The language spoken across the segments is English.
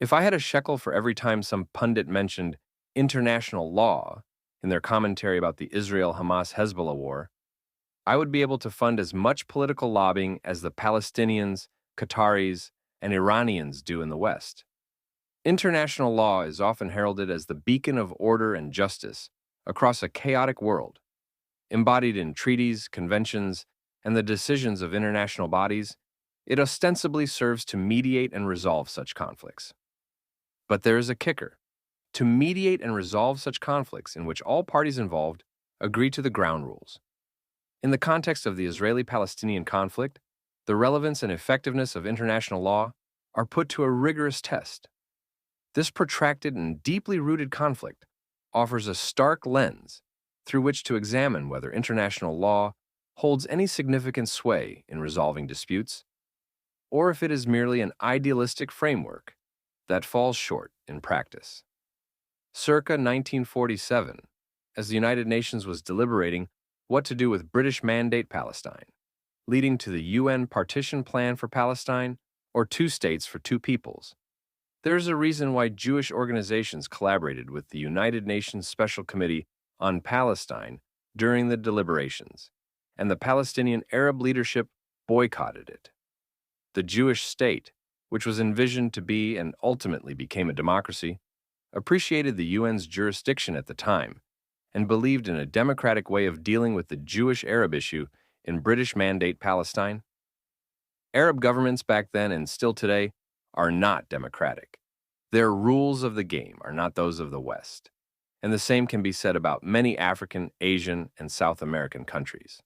If I had a shekel for every time some pundit mentioned international law in their commentary about the Israel Hamas Hezbollah war, I would be able to fund as much political lobbying as the Palestinians, Qataris, and Iranians do in the West. International law is often heralded as the beacon of order and justice across a chaotic world. Embodied in treaties, conventions, and the decisions of international bodies, it ostensibly serves to mediate and resolve such conflicts. But there is a kicker. To mediate and resolve such conflicts in which all parties involved agree to the ground rules. In the context of the Israeli-Palestinian conflict, the relevance and effectiveness of international law are put to a rigorous test. This protracted and deeply rooted conflict offers a stark lens through which to examine whether international law holds any significant sway in resolving disputes, or if it is merely an idealistic framework that falls short in practice. Circa 1947, as the United Nations was deliberating what to do with British Mandate Palestine, leading to the UN Partition Plan for Palestine, or two states for two peoples, there is a reason why Jewish organizations collaborated with the United Nations Special Committee on Palestine during the deliberations, and the Palestinian Arab leadership boycotted it. The Jewish state, which was envisioned to be and ultimately became a democracy, appreciated the UN's jurisdiction at the time and believed in a democratic way of dealing with the Jewish-Arab issue in British Mandate Palestine. Arab governments back then and still today are not democratic. Their rules of the game are not those of the West, and the same can be said about many African, Asian, and South American countries.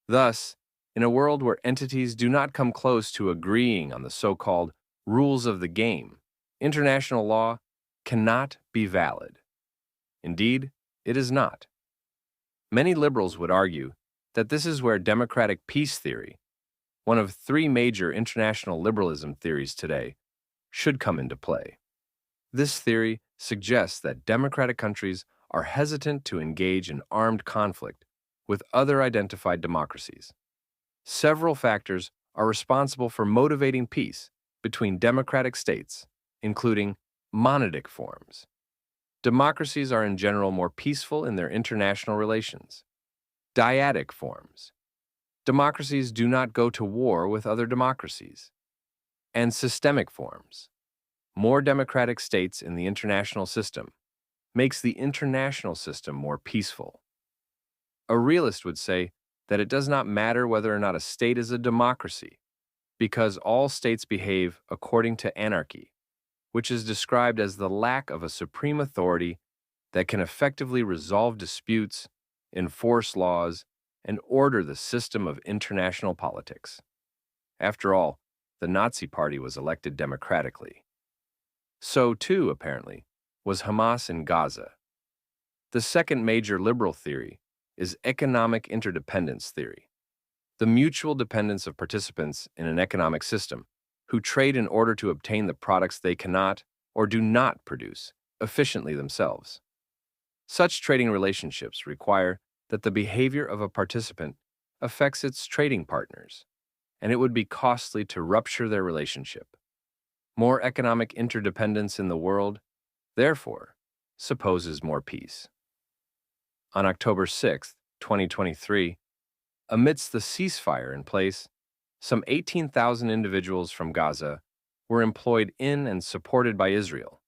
Thus, in a world where entities do not come close to agreeing on the so-called rules of the game, international law cannot be valid. Indeed, it is not. Many liberals would argue that this is where democratic peace theory, one of three major international liberalism theories today, should come into play. This theory suggests that democratic countries are hesitant to engage in armed conflict with other identified democracies. Several factors are responsible for motivating peace between democratic states, including monadic forms. Democracies are in general more peaceful in their international relations. Dyadic forms. Democracies do not go to war with other democracies. And systemic forms. More democratic states in the international system makes the international system more peaceful. A realist would say that it does not matter whether or not a state is a democracy, because all states behave according to anarchy, which is described as the lack of a supreme authority that can effectively resolve disputes, enforce laws, and order the system of international politics. After all, the Nazi Party was elected democratically. So, too, apparently, was Hamas in Gaza. The second major liberal theory is economic interdependence theory, the mutual dependence of participants in an economic system who trade in order to obtain the products they cannot or do not produce efficiently themselves. Such trading relationships require that the behavior of a participant affects its trading partners, and it would be costly to rupture their relationship. More economic interdependence in the world, therefore, supposes more peace. On October 6, 2023, amidst the ceasefire in place, some 18,000 individuals from Gaza were employed in and supported by Israel,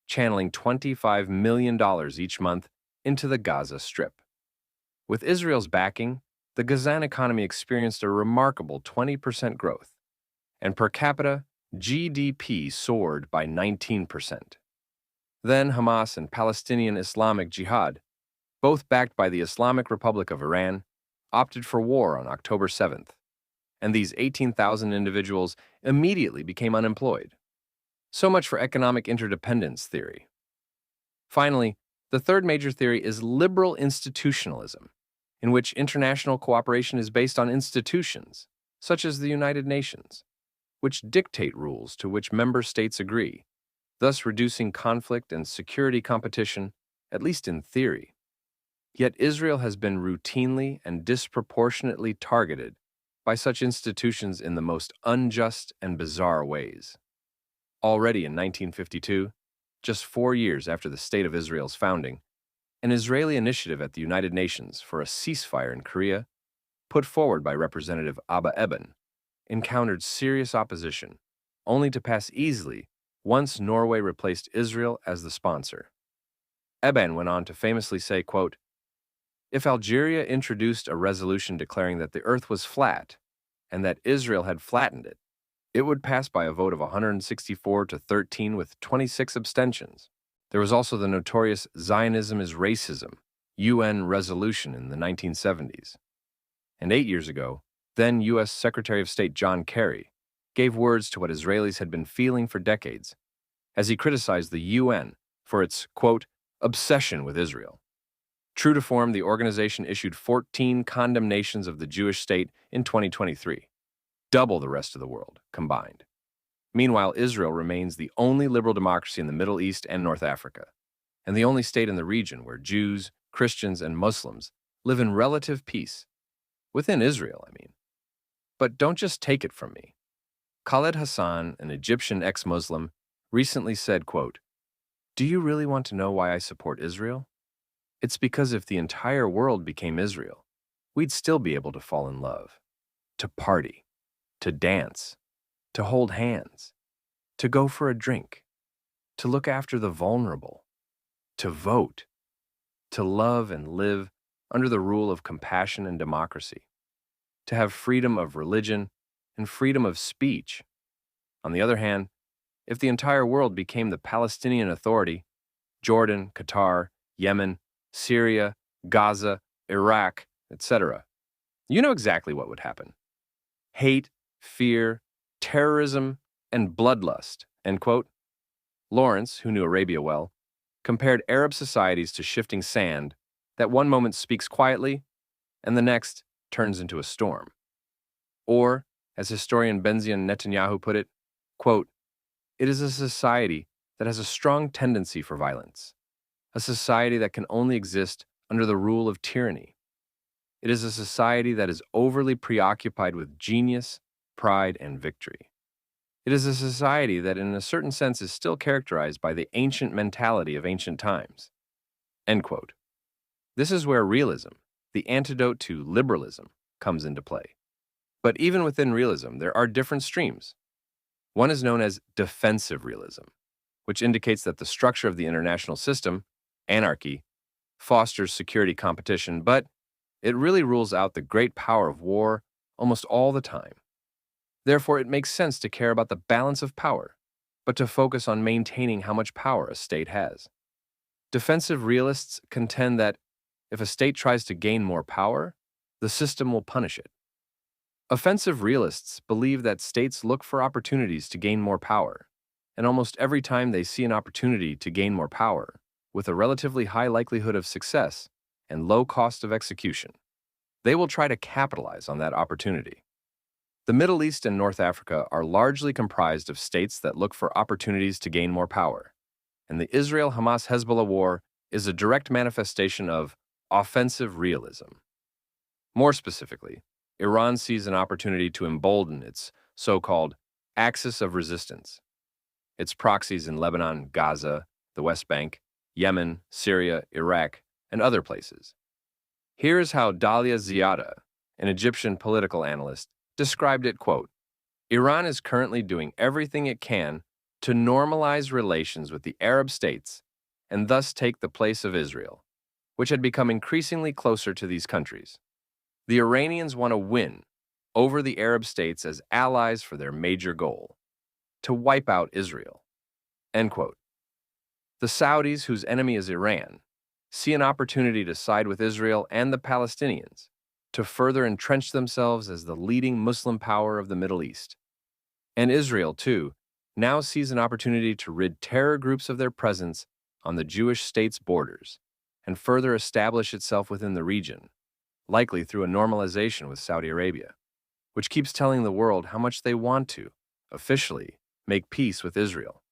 channeling $25 million each month into the Gaza Strip. With Israel's backing, the Gazan economy experienced a remarkable 20% growth, and per capita, GDP soared by 19%. Then Hamas and Palestinian Islamic Jihad, both backed by the Islamic Republic of Iran, opted for war on October 7th, and these 18,000 individuals immediately became unemployed. So much for economic interdependence theory. Finally, the third major theory is liberal institutionalism, in which international cooperation is based on institutions, such as the United Nations, which dictate rules to which member states agree, thus reducing conflict and security competition, at least in theory. Yet Israel has been routinely and disproportionately targeted by such institutions in the most unjust and bizarre ways. Already in 1952, just 4 years after the State of Israel's founding, an Israeli initiative at the United Nations for a ceasefire in Korea, put forward by Representative Abba Eban, encountered serious opposition, only to pass easily once Norway replaced Israel as the sponsor. Eban went on to famously say, quote, "If Algeria introduced a resolution declaring that the earth was flat and that Israel had flattened it, it would pass by a vote of 164 to 13 with 26 abstentions." There was also the notorious Zionism is Racism UN resolution in the 1970s. And 8 years ago, then U.S. Secretary of State John Kerry gave words to what Israelis had been feeling for decades as he criticized the UN for its, quote, obsession with Israel. True to form, the organization issued 14 condemnations of the Jewish state in 2023, double the rest of the world combined. Meanwhile, Israel remains the only liberal democracy in the Middle East and North Africa, and the only state in the region where Jews, Christians, and Muslims live in relative peace. Within Israel, I mean. But don't just take it from me. Khaled Hassan, an Egyptian ex-Muslim, recently said, quote, "Do you really want to know why I support Israel? It's because if the entire world became Israel, we'd still be able to fall in love, to party, to dance, to hold hands, to go for a drink, to look after the vulnerable, to vote, to love and live under the rule of compassion and democracy, to have freedom of religion and freedom of speech. On the other hand, if the entire world became the Palestinian Authority, Jordan, Qatar, Yemen, Syria, Gaza, Iraq, etc., you know exactly what would happen. Hate, fear, terrorism, and bloodlust," end quote. Lawrence, who knew Arabia well, compared Arab societies to shifting sand that one moment speaks quietly and the next turns into a storm. Or, as historian Benzion Netanyahu put it, quote, "It is a society that has a strong tendency for violence, a society that can only exist under the rule of tyranny. It is a society that is overly preoccupied with genius, pride, and victory. It is a society that in a certain sense is still characterized by the ancient mentality of ancient times." End quote. This is where realism, the antidote to liberalism, comes into play. But even within realism, there are different streams. One is known as defensive realism, which indicates that the structure of the international system, anarchy, fosters security competition, but it really rules out the great power of war almost all the time. Therefore, it makes sense to care about the balance of power, but to focus on maintaining how much power a state has. Defensive realists contend that if a state tries to gain more power, the system will punish it. Offensive realists believe that states look for opportunities to gain more power, and almost every time they see an opportunity to gain more power, with a relatively high likelihood of success and low cost of execution, they will try to capitalize on that opportunity. The Middle East and North Africa are largely comprised of states that look for opportunities to gain more power, and the Israel-Hamas-Hezbollah war is a direct manifestation of offensive realism. More specifically, Iran sees an opportunity to embolden its so-called axis of resistance, its proxies in Lebanon, Gaza, the West Bank, Yemen, Syria, Iraq, and other places. Here is how Dalia Ziyada, an Egyptian political analyst, described it, quote, "Iran is currently doing everything it can to normalize relations with the Arab states and thus take the place of Israel, which had become increasingly closer to these countries. The Iranians want to win over the Arab states as allies for their major goal, to wipe out Israel." End quote. The Saudis, whose enemy is Iran, see an opportunity to side with Israel and the Palestinians to further entrench themselves as the leading Muslim power of the Middle East. And Israel, too, now sees an opportunity to rid terror groups of their presence on the Jewish state's borders and further establish itself within the region, likely through a normalization with Saudi Arabia, which keeps telling the world how much they want to, officially, make peace with Israel.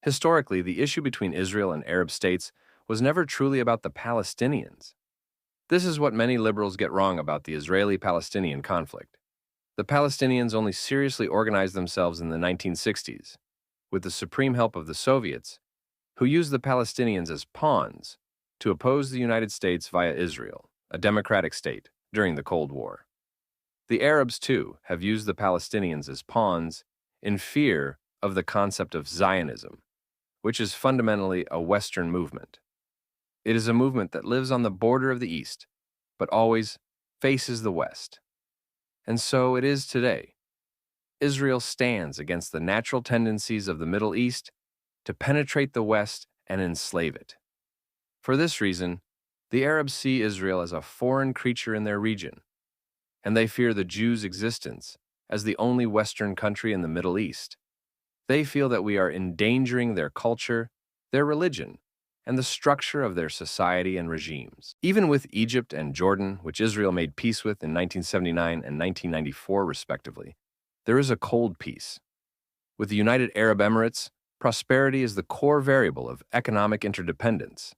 Historically, the issue between Israel and Arab states was never truly about the Palestinians. This is what many liberals get wrong about the Israeli-Palestinian conflict. The Palestinians only seriously organized themselves in the 1960s, with the supreme help of the Soviets, who used the Palestinians as pawns to oppose the United States via Israel, a democratic state, during the Cold War. The Arabs, too, have used the Palestinians as pawns in fear of the concept of Zionism, which is fundamentally a Western movement. It is a movement that lives on the border of the East, but always faces the West. And so it is today. Israel stands against the natural tendencies of the Middle East to penetrate the West and enslave it. For this reason, the Arabs see Israel as a foreign creature in their region, and they fear the Jews' existence as the only Western country in the Middle East. They feel that we are endangering their culture, their religion, and the structure of their society and regimes. Even with Egypt and Jordan, which Israel made peace with in 1979 and 1994 respectively, there is a cold peace. With the United Arab Emirates, prosperity is the core variable of economic interdependence.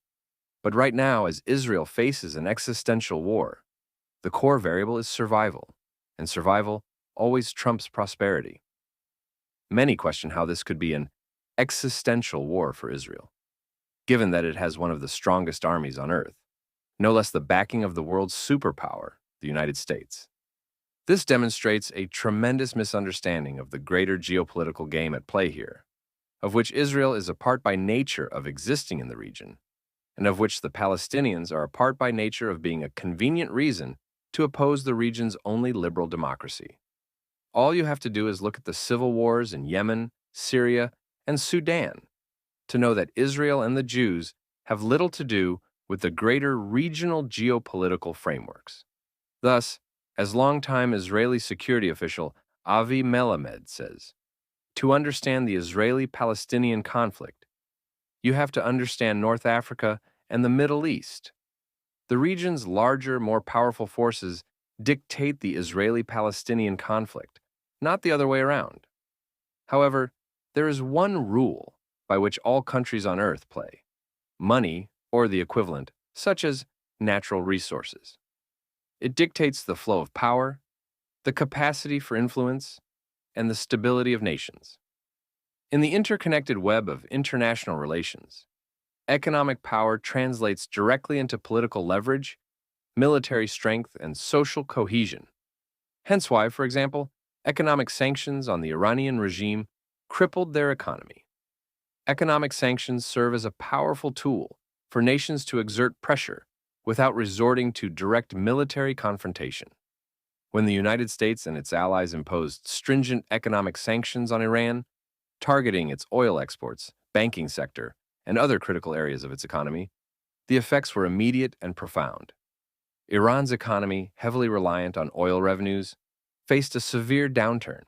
But right now, as Israel faces an existential war, the core variable is survival, and survival always trumps prosperity. Many question how this could be an existential war for Israel, given that it has one of the strongest armies on earth, no less the backing of the world's superpower, the United States. This demonstrates a tremendous misunderstanding of the greater geopolitical game at play here, of which Israel is a part by nature of existing in the region, and of which the Palestinians are a part by nature of being a convenient reason to oppose the region's only liberal democracy. All you have to do is look at the civil wars in Yemen, Syria, and Sudan to know that Israel and the Jews have little to do with the greater regional geopolitical frameworks. Thus, as longtime Israeli security official Avi Melamed says, to understand the Israeli-Palestinian conflict, you have to understand North Africa and the Middle East. The region's larger, more powerful forces dictate the Israeli-Palestinian conflict, not the other way around. However, there is one rule by which all countries on Earth play: money, or the equivalent, such as natural resources. It dictates the flow of power, the capacity for influence, and the stability of nations. In the interconnected web of international relations, economic power translates directly into political leverage, military strength, and social cohesion. Hence why, for example, economic sanctions on the Iranian regime crippled their economy. Economic sanctions serve as a powerful tool for nations to exert pressure without resorting to direct military confrontation. When the United States and its allies imposed stringent economic sanctions on Iran, targeting its oil exports, banking sector, and other critical areas of its economy, the effects were immediate and profound. Iran's economy, heavily reliant on oil revenues, faced a severe downturn.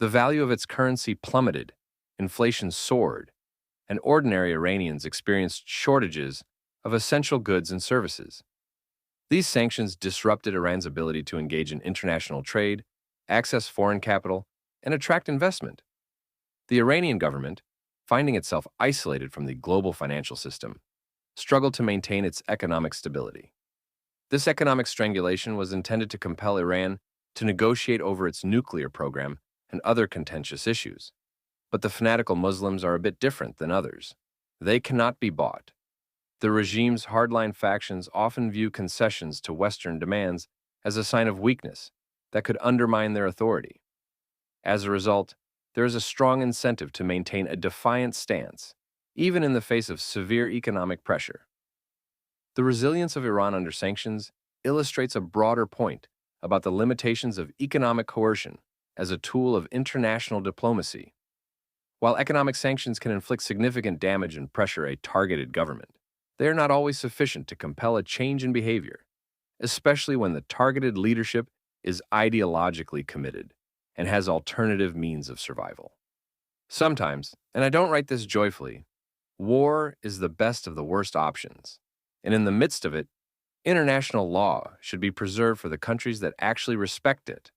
The value of its currency plummeted, inflation soared, and ordinary Iranians experienced shortages of essential goods and services. These sanctions disrupted Iran's ability to engage in international trade, access foreign capital, and attract investment. The Iranian government, finding itself isolated from the global financial system, struggled to maintain its economic stability. This economic strangulation was intended to compel Iran to negotiate over its nuclear program and other contentious issues. But the fanatical Muslims are a bit different than others. They cannot be bought. The regime's hardline factions often view concessions to Western demands as a sign of weakness that could undermine their authority. As a result, there is a strong incentive to maintain a defiant stance, even in the face of severe economic pressure. The resilience of Iran under sanctions illustrates a broader point about the limitations of economic coercion as a tool of international diplomacy. While economic sanctions can inflict significant damage and pressure a targeted government, they are not always sufficient to compel a change in behavior, especially when the targeted leadership is ideologically committed and has alternative means of survival. Sometimes, and I don't write this joyfully, war is the best of the worst options, and in the midst of it, international law should be preserved for the countries that actually respect it.